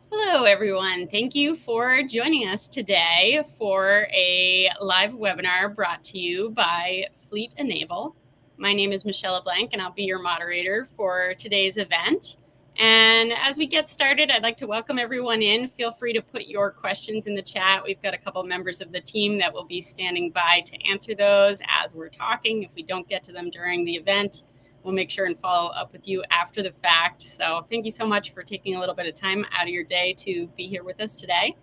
Hello, everyone. Thank you for joining us today for a live webinar brought to you by Fleet Enable. My name is Michelle LeBlanc, and I'll be your moderator for today's event. And as we get started, I'd like to welcome everyone in. Feel free to put your questions in the chat. We've got a couple members of the team that will be standing by to answer those as we're talking. If we don't get to them during the event, we'll make sure and follow up with you after the fact. So thank you so much for taking a little bit of time out of your day to be here with us today.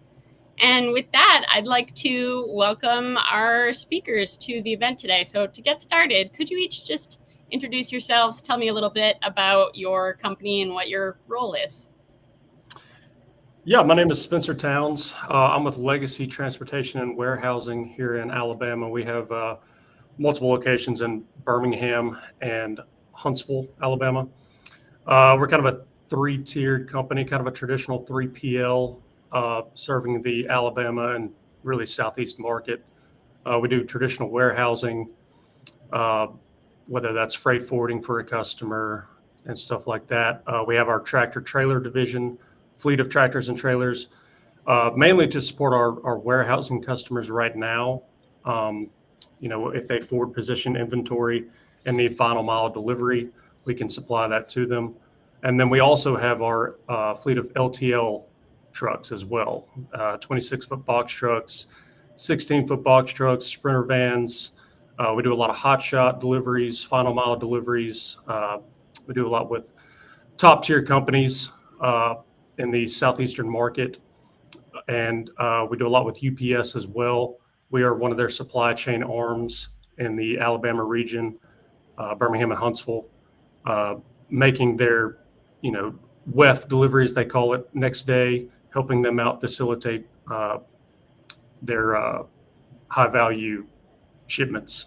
And with that, I'd like to welcome our speakers to the event today. So to get started, could you each just introduce yourselves, tell me a little bit about your company and what your role is? Yeah, my name is Spencer Towns. I'm with Legacy Transportation and Warehousing here in Alabama. We have multiple locations in Birmingham and Huntsville, Alabama. We're kind of a three-tiered company, kind of a traditional 3PL, serving the Alabama and really Southeast market. We do traditional warehousing, whether that's freight forwarding for a customer and stuff like that. We have our tractor trailer division, fleet of tractors and trailers, mainly to support our warehousing customers right now. If they forward position inventory and need final mile delivery, we can supply that to them. And then we also have our fleet of LTL trucks as well, 26-foot box trucks, 16-foot box trucks, sprinter vans. We do a lot of hot shot deliveries, final mile deliveries. We do a lot with top tier companies in the Southeastern market. And we do a lot with UPS as well. We are one of their supply chain arms in the Alabama region, Birmingham and Huntsville, making their, WEF deliveries, they call it, next day, helping them out facilitate their high value shipments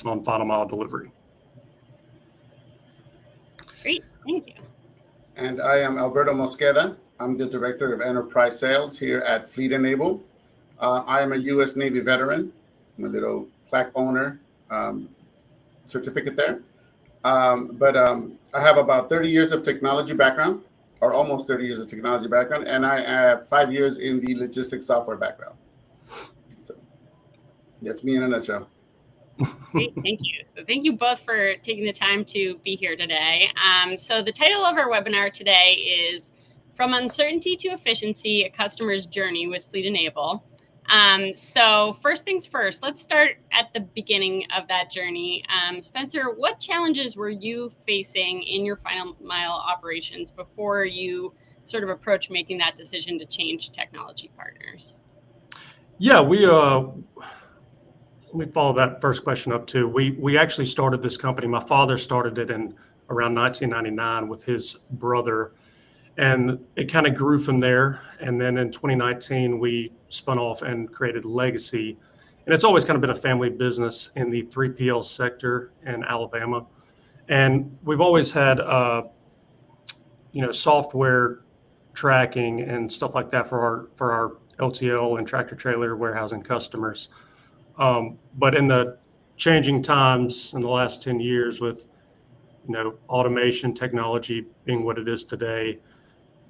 on final mile delivery. Great, thank you. And I am Alberto Mosqueda. I'm the Director of Enterprise Sales here at Fleet Enable. I am a U.S. Navy veteran. I'm a little plaque owner certificate there. But I have about 30 years of technology background, or almost 30 years of technology background, and I have 5 years in the logistics software background. So that's me in a nutshell. Great, thank you. So thank you both for taking the time to be here today. So the title of our webinar today is From Uncertainty to Efficiency, a Customer's Journey with Fleet Enable. So first things first, let's start at the beginning of that journey. Spencer, what challenges were you facing in your final mile operations before you sort of approached making that decision to change technology partners? Yeah, let me follow that first question up too. We actually started this company. My father started it in around 1999 with his brother, and it kind of grew from there. And then in 2019, we spun off and created Legacy. And it's always kind of been a family business in the 3PL sector in Alabama. And we've always had, software tracking and stuff like that for our LTL and tractor trailer warehousing customers. But in the changing times in the last 10 years with, automation technology being what it is today,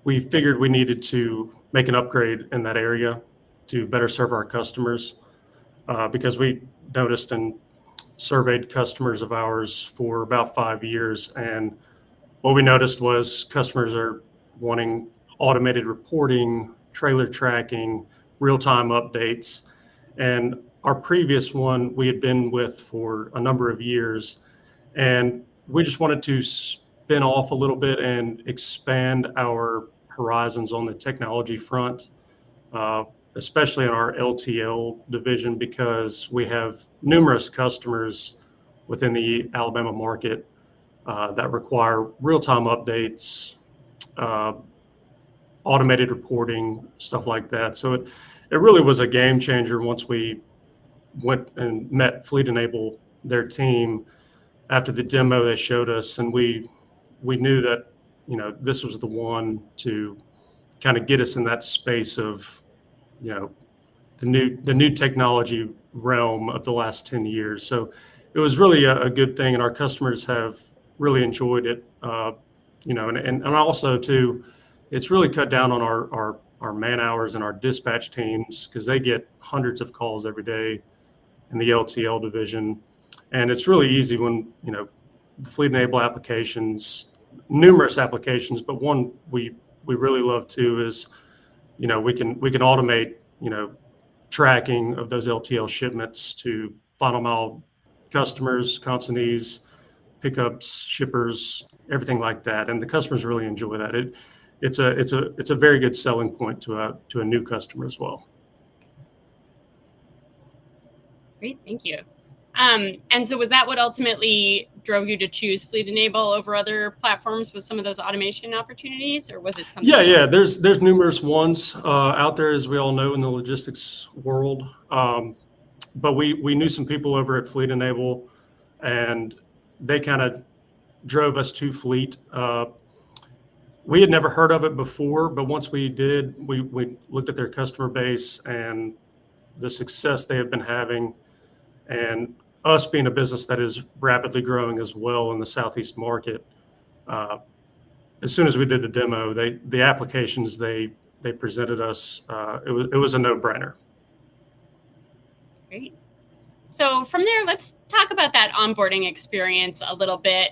we figured we needed to make an upgrade in that area to better serve our customers, because we noticed and surveyed customers of ours for about 5 years. And what we noticed was customers are wanting automated reporting, trailer tracking, real-time updates. And our previous one we had been with for a number of years, and we just wanted to spin off a little bit and expand our horizons on the technology front, especially in our LTL division, because we have numerous customers within the Alabama market that require real-time updates, automated reporting, stuff like that. So it really was a game changer once we went and met Fleet Enable, their team, after the demo they showed us, and we knew that this was the one to kind of get us in that space of the new technology realm of the last 10 years. So it was really a good thing, and our customers have really enjoyed it. And also too, it's really cut down on our our man hours and our dispatch teams, because they get hundreds of calls every day in the LTL division. And it's really easy when, the Fleet Enable applications, numerous applications, but one we really love too is, we can automate, tracking of those LTL shipments to final mile customers, consignees, pickups, shippers, everything like that. And the customers really enjoy that. It's a very good selling point to a new customer as well. Great, thank you. And so was that what ultimately drove you to choose Fleet Enable over other platforms? Was some of those automation opportunities, or was it something else? Yeah. There's numerous ones out there, as we all know, in the logistics world. But we knew some people over at Fleet Enable, and they kind of drove us to Fleet. We had never heard of it before, but once we did, we looked at their customer base and the success they have been having, and us being a business that is rapidly growing as well in the Southeast market. As soon as we did the demo, the applications they presented us, it was a no-brainer. Great. So from there, let's talk about that onboarding experience a little bit.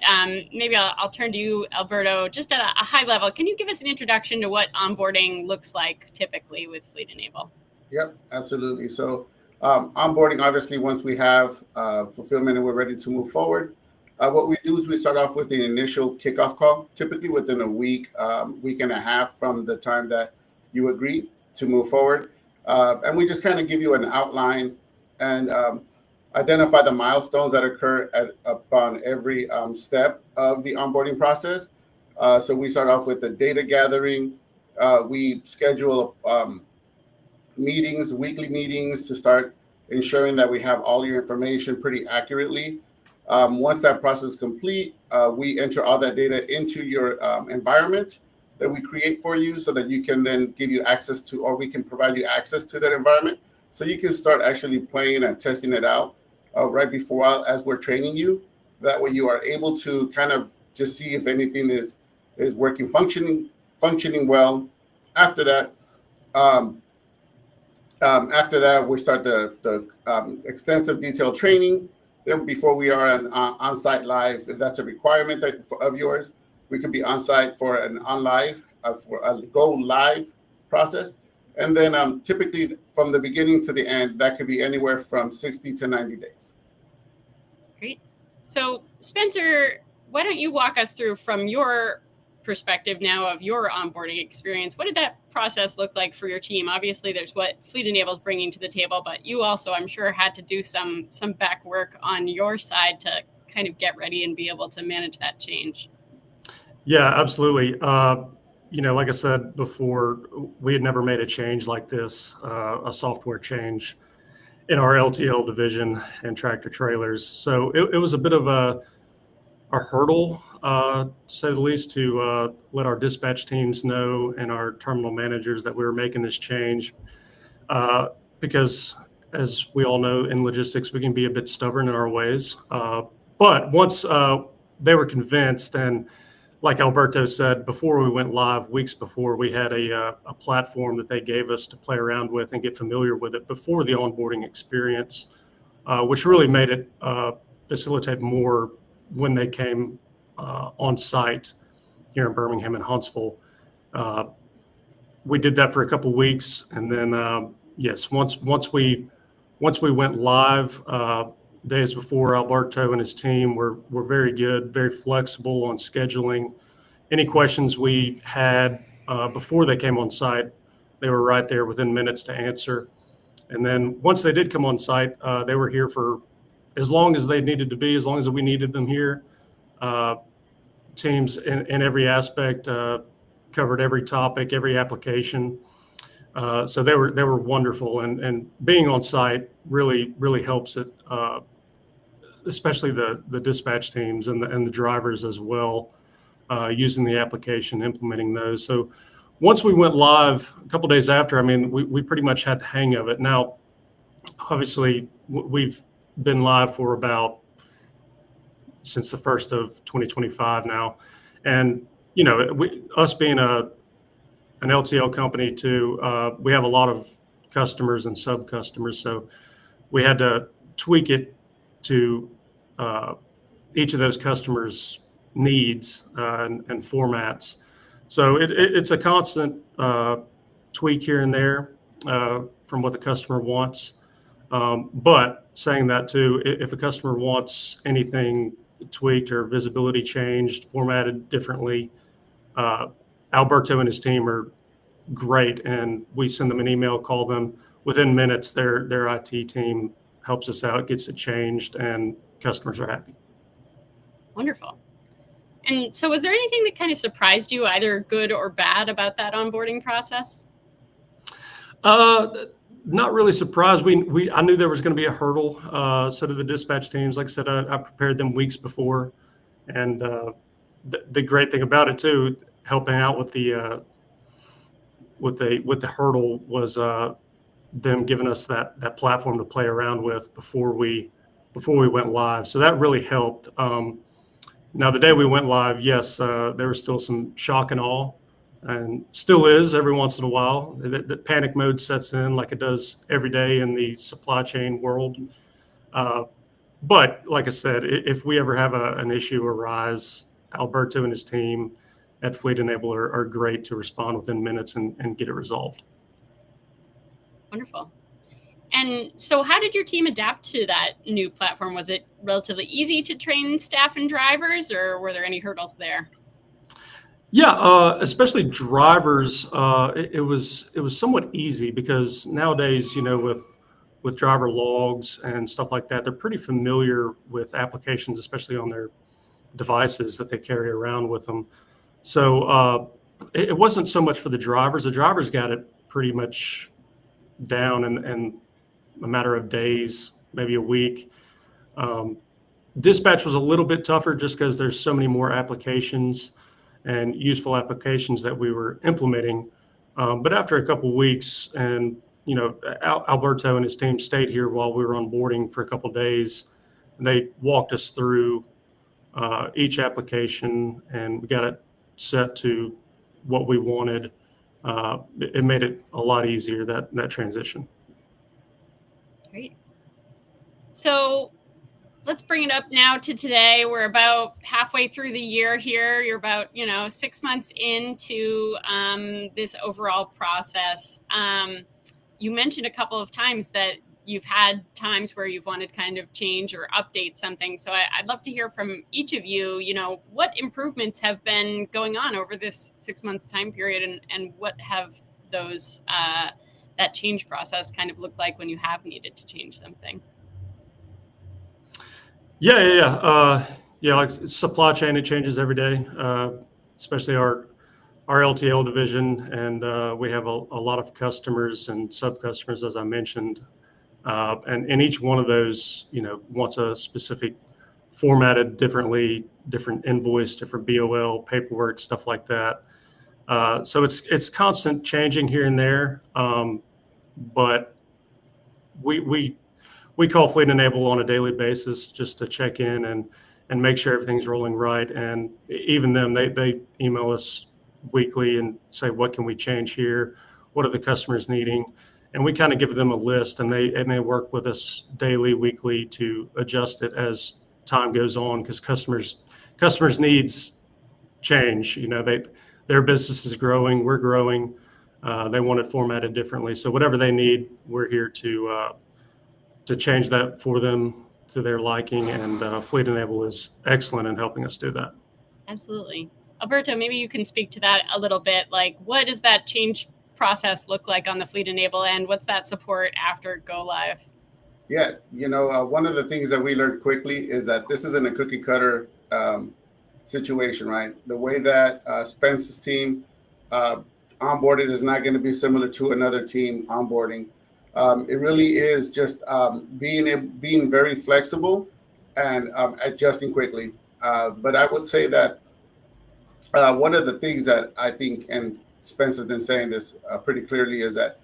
Maybe I'll turn to you, Alberto, just at a high level. Can you give us an introduction to what onboarding looks like typically with Fleet Enable? Yep, absolutely. So onboarding, obviously, once we have fulfillment and we're ready to move forward, what we do is we start off with the initial kickoff call, typically within a week, week and a half from the time that you agree to move forward. And we just kind of give you an outline and identify the milestones that occur upon every step of the onboarding process. So we start off with the data gathering. We schedule meetings, weekly meetings, to start ensuring that we have all your information pretty accurately. Once that process is complete, we enter all that data into your environment that we create for you, so that you can then give you access to, or we can provide you access to that environment, so you can start actually playing and testing it out right before, as we're training you. That way you are able to kind of just see if anything is working, functioning well. After that, we start the extensive detailed training. Then before we are on-site live, if that's a requirement of yours, we could be on-site for an for a go live process. And then typically from the beginning to the end, that could be anywhere from 60 to 90 days. Great. So Spencer, why don't you walk us through, from your perspective now of your onboarding experience, what did that process look like for your team? Obviously, there's what Fleet Enable is bringing to the table, but you also, I'm sure, had to do some back work on your side to kind of get ready and be able to manage that change. Yeah, absolutely. Like I said before, we had never made a change like this, a software change in our LTL division and tractor trailers. So it was a bit of a hurdle, to say the least, to let our dispatch teams know and our terminal managers that we were making this change. Because, as we all know, in logistics, we can be a bit stubborn in our ways. But once they were convinced, and like Alberto said, before we went live, weeks before, we had a platform that they gave us to play around with and get familiar with it before the onboarding experience, which really made it facilitate more when they came on site here in Birmingham and Huntsville. We did that for a couple of weeks, and then yes, once we went live, days before, Alberto and his team were very good, very flexible on scheduling. Any questions we had before they came on site, they were right there within minutes to answer. And then once they did come on site, they were here for as long as they needed to be, as long as we needed them here. Teams in every aspect covered every topic, every application. So they were wonderful, and being on site really helps it, especially the dispatch teams and the drivers as well, using the application, implementing those. So once we went live a couple of days after, we pretty much had the hang of it. Now, obviously, we've been live for since the 1st of 2025 now, and us being a an LTL company too. We have a lot of customers and sub customers, so we had to tweak it to each of those customers' needs and formats. So it's a constant tweak here and there from what the customer wants. But saying that too, if a customer wants anything tweaked or visibility changed, formatted differently, Alberto and his team are great, and we send them an email, call them within minutes. Their IT team helps us out, gets it changed, and customers are happy. Wonderful. And so was there anything that kind of surprised you, either good or bad, about that onboarding process? Not really surprised. I knew there was going to be a hurdle. So did the dispatch teams. Like I said, I prepared them weeks before, and the great thing about it too, helping out with the hurdle, was them giving us that platform to play around with before we went live. So that really helped. Now the day we went live, yes, there was still some shock and awe, and still is every once in a while. The panic mode sets in like it does every day in the supply chain world. But like I said, if we ever have an issue arise, Alberto and his team at Fleet Enable are great to respond within minutes and get it resolved. Wonderful. And so how did your team adapt to that new platform? Was it relatively easy to train staff and drivers, or were there any hurdles there? Yeah, especially drivers. It was somewhat easy because nowadays, with driver logs and stuff like that, they're pretty familiar with applications, especially on their devices that they carry around with them. So it wasn't so much for the drivers. The drivers got it pretty much down in a matter of days, maybe a week. Dispatch was a little bit tougher just because there's so many more applications and useful applications that we were implementing. But after a couple of weeks, and Alberto and his team stayed here while we were onboarding for a couple of days, and they walked us through each application, and we got it set to what we wanted. It made it a lot easier, that transition. Great. So let's bring it up now to today. We're about halfway through the year here. You're about 6 months into this overall process. You mentioned a couple of times that you've had times where you've wanted to kind of change or update something. So I'd love to hear from each of you, what improvements have been going on over this 6-month time period, and what have those that change process kind of looked like when you have needed to change something? Yeah. Like supply chain, it changes every day, especially our LTL division, and we have a lot of customers and sub customers, as I mentioned, and each one of those, wants a specific formatted differently, different invoice, different BOL, paperwork, stuff like that. So it's constant changing here and there, but we call Fleet Enable on a daily basis just to check in and make sure everything's rolling right. And even them, they email us weekly and say, what can we change here? What are the customers needing? And we kind of give them a list, and they work with us daily, weekly to adjust it as time goes on, because customers needs change. Their business is growing, we're growing. They want it formatted differently. So whatever they need, we're here to change that for them to their liking, and Fleet Enable is excellent in helping us do that. Absolutely. Alberto, maybe you can speak to that a little bit. Like, what does that change process look like on the Fleet Enable, and what's that support after go live? Yeah, one of the things that we learned quickly is that this isn't a cookie cutter situation, right? The way that Spence's team onboarded is not going to be similar to another team onboarding. It really is just being very flexible and adjusting quickly. But I would say that one of the things that I think, and Spence has been saying this pretty clearly, is that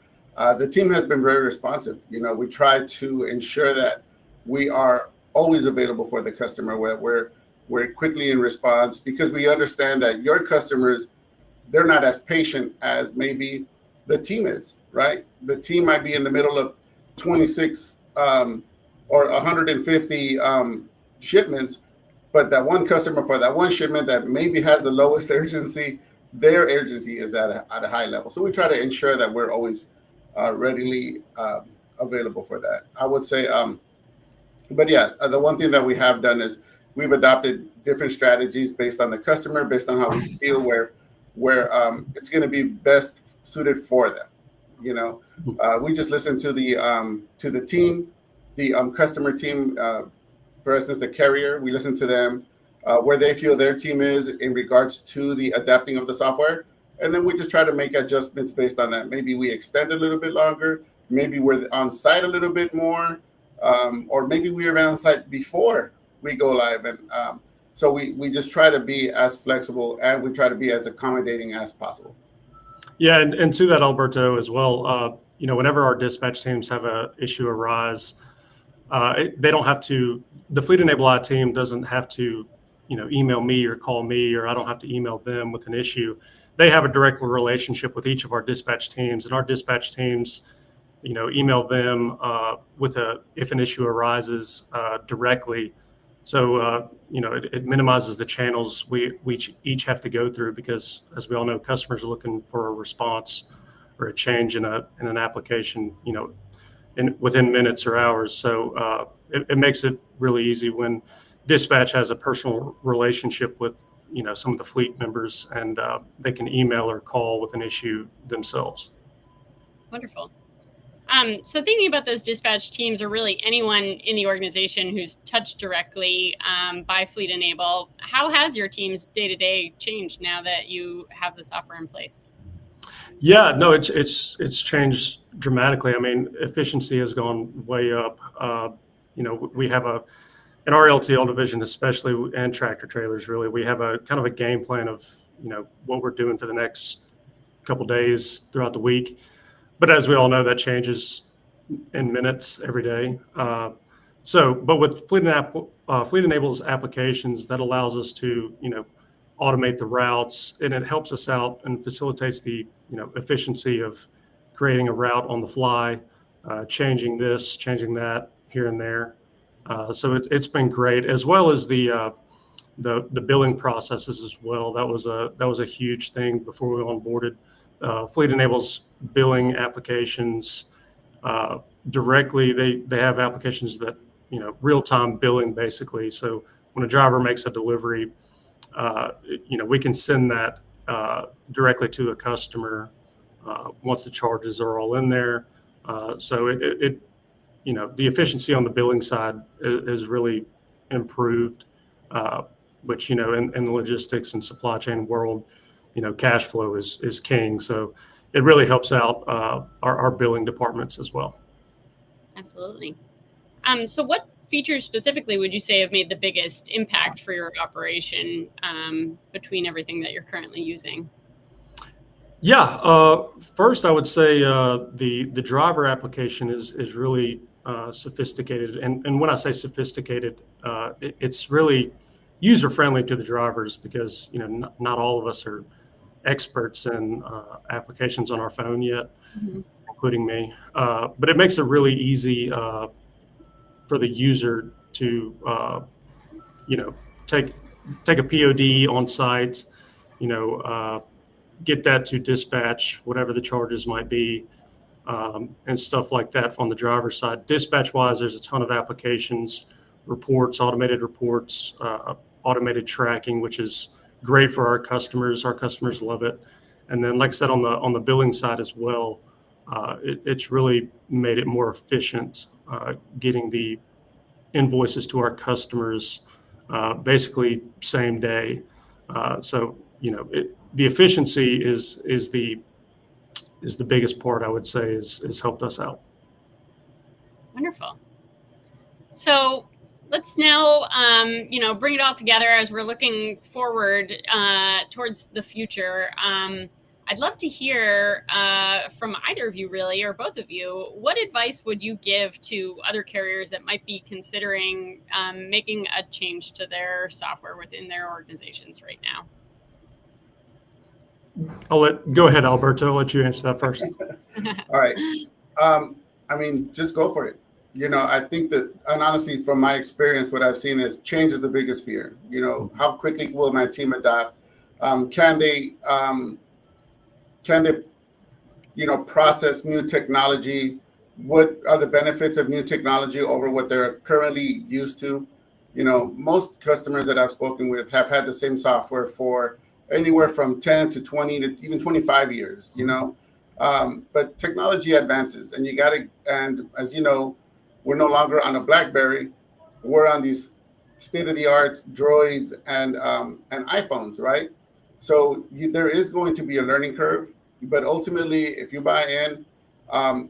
the team has been very responsive. We try to ensure that we are always available for the customer, where we're quickly in response, because we understand that your customers, they're not as patient as maybe the team is, right? The team might be in the middle of 26 or 150 shipments, but that one customer for that one shipment that maybe has the lowest urgency, their urgency is at a high level. So we try to ensure that we're always readily available for that. I would say, but yeah, the one thing that we have done is we've adopted different strategies based on the customer, based on how we feel where it's going to be best suited for them. You know, we just listen to the team, the customer team, for instance, the carrier. We listen to them where they feel their team is in regards to the adapting of the software, and then we just try to make adjustments based on that. Maybe we extend a little bit longer. Maybe we're on site a little bit more, or maybe we were on site before we go live. And so we just try to be as flexible and we try to be as accommodating as possible. Yeah, and to that, Alberto, as well, you know, whenever our dispatch teams have a issue arise, they don't have to, the Fleet Enable I team doesn't have to, you know, email me or call me, or I don't have to email them with an issue. They have a direct relationship with each of our dispatch teams, and our dispatch teams, you know, email them if an issue arises directly. So, you know, it minimizes the channels we each have to go through, because as we all know, customers are looking for a response or a change in an application, you know, within minutes or hours. So it makes it really easy when dispatch has a personal relationship with, you know, some of the fleet members, and they can email or call with an issue themselves. Wonderful. So thinking about those dispatch teams, or really anyone in the organization who's touched directly by Fleet Enable, how has your team's day-to-day changed now that you have the software in place? Yeah, no, it's changed dramatically. I mean, efficiency has gone way up. You know, we have in our LTL division, especially, and tractor trailers, really, we have a kind of a game plan of, you know, what we're doing for the next couple days throughout the week. But as we all know, that changes in minutes every day. But with Fleet Enable's applications, that allows us to, you know, automate the routes, and it helps us out and facilitates the, you know, efficiency of creating a route on the fly, changing this, changing that here and there. So it's been great, as well as the billing processes as well. That was a huge thing before we onboarded. Fleet Enable's billing applications directly. They have applications that, you know, real-time billing basically. So when a driver makes a delivery, you know, we can send that directly to the customer once the charges are all in there. So it you know, the efficiency on the billing side is really improved, which, you know, in the logistics and supply chain world, you know, cash flow is king. So it really helps out our billing departments as well. Absolutely. So what features specifically would you say have made the biggest impact for your operation between everything that you're currently using? Yeah, first I would say the driver application is really sophisticated, and when I say sophisticated, it's really user friendly to the drivers, because, you know, not all of us are experts in applications on our phone yet, including me. But it makes it really easy for the user to, you know, take a POD on site, you know, get that to dispatch, whatever the charges might be, and stuff like that on the driver's side. Dispatch-wise, there's a ton of applications, reports, automated reports, automated tracking, which is great for our customers. Our customers love it. And then, like I said, on the billing side as well, it's really made it more efficient, getting the invoices to our customers basically same day. So, you know, the efficiency is the biggest part, I would say, is helped us out. Wonderful. So let's now, you know, bring it all together as we're looking forward towards the future. I'd love to hear from either of you, really, or both of you, what advice would you give to other carriers that might be considering making a change to their software within their organizations right now? Go ahead, Alberto. I'll let you answer that first. All right. I mean, just go for it. I think that, and honestly, from my experience, what I've seen is change is the biggest fear. How quickly will my team adapt? Can they, can they, process new technology? What are the benefits of new technology over what they're currently used to? Most customers that I've spoken with have had the same software for anywhere from 10 to 20 to even 25 years, but technology advances, and and as you know, we're no longer on a BlackBerry. We're on these state-of-the-art droids and iPhones, right? So there is going to be a learning curve, but ultimately, if you buy in,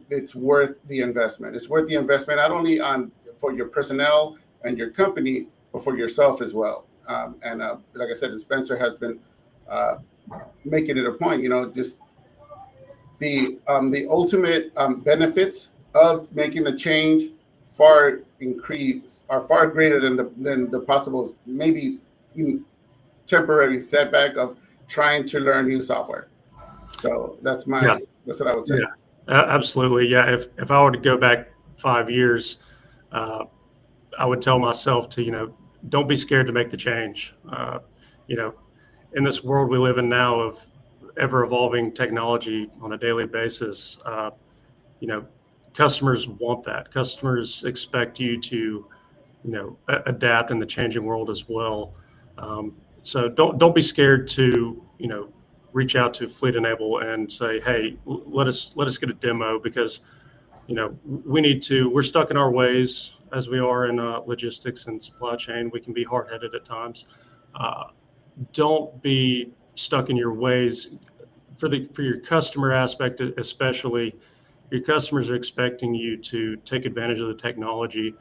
it's worth the investment. It's worth the investment not only for your personnel and your company, but for yourself as well. And like I said, Spencer has been making it a point. Just the ultimate benefits of making the change are far greater than the possible, maybe even temporary setback of trying to learn new software. So that's what I would say. Yeah, absolutely. Yeah. If I were to go back 5 years, I would tell myself to, don't be scared to make the change. In this world we live in now of ever evolving technology on a daily basis, customers want that. Customers expect you to, adapt in the changing world as well. So don't be scared to, reach out to Fleet Enable and say, hey, let us get a demo, because, we're stuck in our ways as we are in logistics and supply chain. We can be hard-headed at times. Don't be stuck in your ways. For your customer aspect, especially, your customers are expecting you to take advantage of the technology.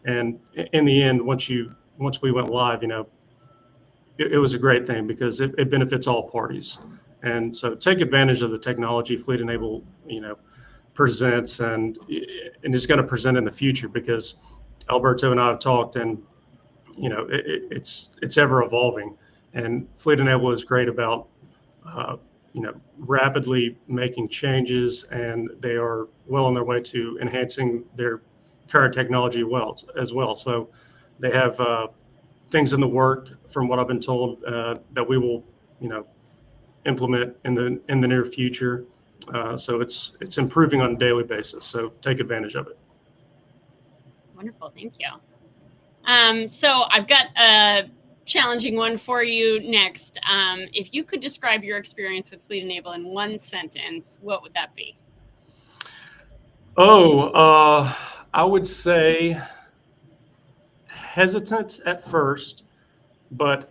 And in the end, once we went live, it was a great thing because it benefits all parties. And so take advantage of the technology Fleet Enable, presents and is going to present in the future, because Alberto and I have talked, and it's ever evolving, and Fleet Enable is great about rapidly making changes, and they are well on their way to enhancing their current technology as well. So they have things in the work, from what I've been told, that we will implement in the near future. So it's improving on a daily basis. So take advantage of it. Wonderful, thank you. So I've got a challenging one for you next. If you could describe your experience with Fleet Enable in one sentence, what would that be? I would say hesitant at first, but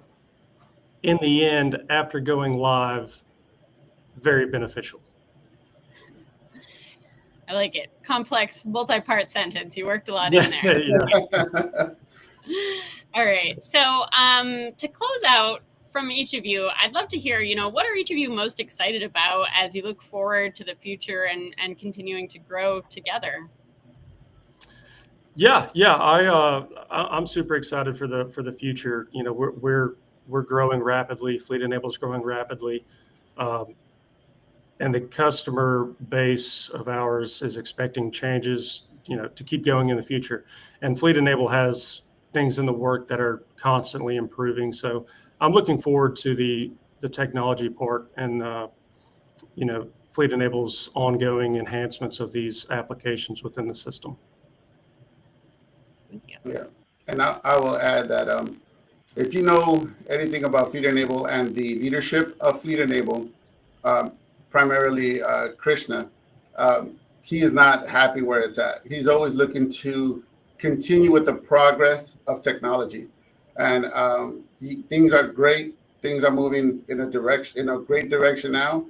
in the end, after going live, very beneficial. I like it. Complex, multi-part sentence. You worked a lot in there. Yeah. All right. So to close out, from each of you, I'd love to hear, what are each of you most excited about as you look forward to the future and continuing to grow together? Yeah. I'm super excited for the future. We're growing rapidly. Fleet Enable is growing rapidly. And the customer base of ours is expecting changes, to keep going in the future. And Fleet Enable has things in the work that are constantly improving. So I'm looking forward to the technology part and, Fleet Enable's ongoing enhancements of these applications within the system. Thank you. Yeah. And I will add that if you know anything about Fleet Enable and the leadership of Fleet Enable, primarily Krishna, he is not happy where it's at. He's always looking to continue with the progress of technology, and things are great. Things are moving in a great direction now,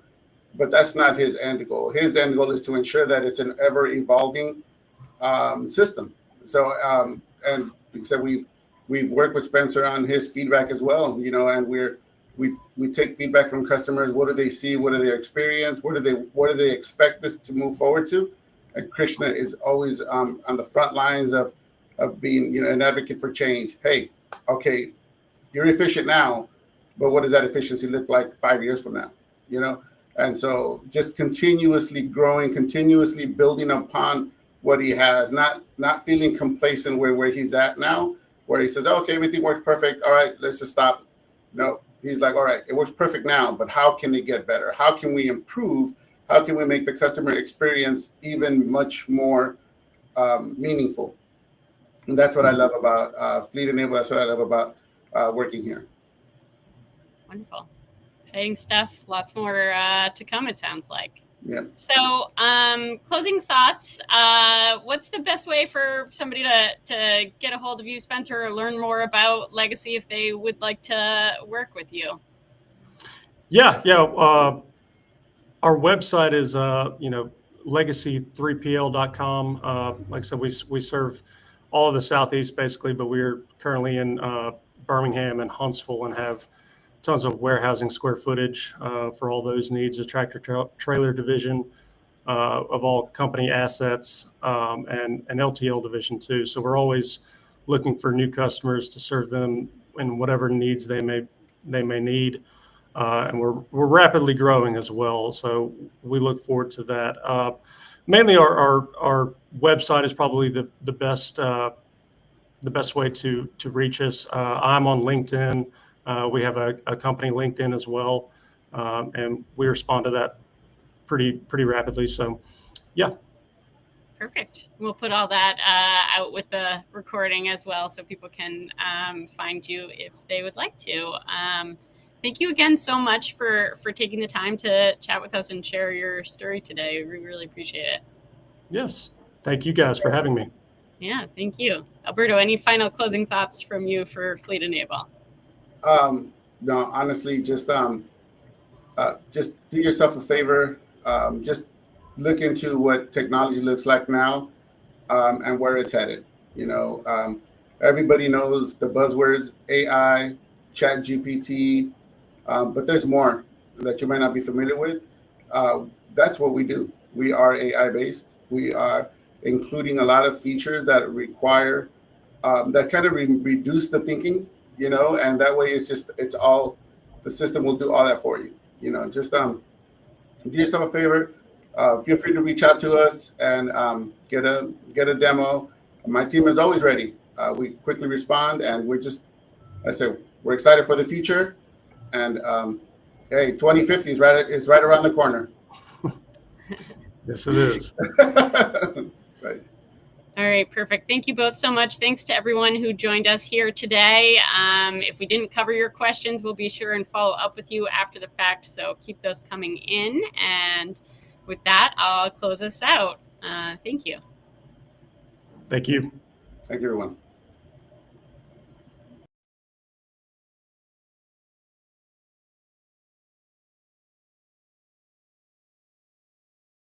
but that's not his end goal. His end goal is to ensure that it's an ever evolving system. So, and like I said, we've worked with Spencer on his feedback as well, and we take feedback from customers. What do they see? What are their experience? What do they expect this to move forward to? And Krishna is always on the front lines of being, an advocate for change. Hey, okay, you're efficient now, but what does that efficiency look like 5 years from now? you know. And so just continuously growing, continuously building upon what he has, not feeling complacent where he's at now, where he says, okay, everything works perfect. All right, let's just stop. No, he's like, all right, it works perfect now, but how can it get better? How can we improve? How can we make the customer experience even much more meaningful? And that's what I love about Fleet Enable. That's what I love about working here. Wonderful. Exciting stuff. Lots more to come, it sounds like. Yeah. So closing thoughts. What's the best way for somebody to get a hold of you, Spencer, or learn more about Legacy if they would like to work with you? Yeah. Our website is, legacy3pl.com. Like I said, we serve all of the Southeast basically, but we're currently in Birmingham and Huntsville and have tons of warehousing square footage for all those needs, a tractor trailer division of all company assets, and an LTL division too. So we're always looking for new customers to serve them in whatever needs they may need. And we're rapidly growing as well. So we look forward to that. Mainly our website is probably the best way to reach us. I'm on LinkedIn. We have a company LinkedIn as well, and we respond to that pretty rapidly. So, yeah. Perfect. We'll put all that out with the recording as well, so people can find you if they would like to. Thank you again so much for taking the time to chat with us and share your story today. We really appreciate it. Yes. Thank you guys for having me. Yeah, thank you. Alberto, any final closing thoughts from you for Fleet Enable? No, honestly, just do yourself a favor. Just look into what technology looks like now and where it's headed. Everybody knows the buzzwords, AI, Chat GPT, but there's more that you might not be familiar with. That's what we do. We are AI based. We are including a lot of features that require that kind of reduce the thinking, and that way it's all, the system will do all that for you. Just do yourself a favor. Feel free to reach out to us and get a demo. My team is always ready. We quickly respond, and we're excited for the future. And hey, 2050 is right around the corner. Yes, it is. Right. All right, perfect. Thank you both so much. Thanks to everyone who joined us here today. If we didn't cover your questions, we'll be sure and follow up with you after the fact. So keep those coming in. And with that, I'll close us out. Thank you. Thank you. Thank you, everyone.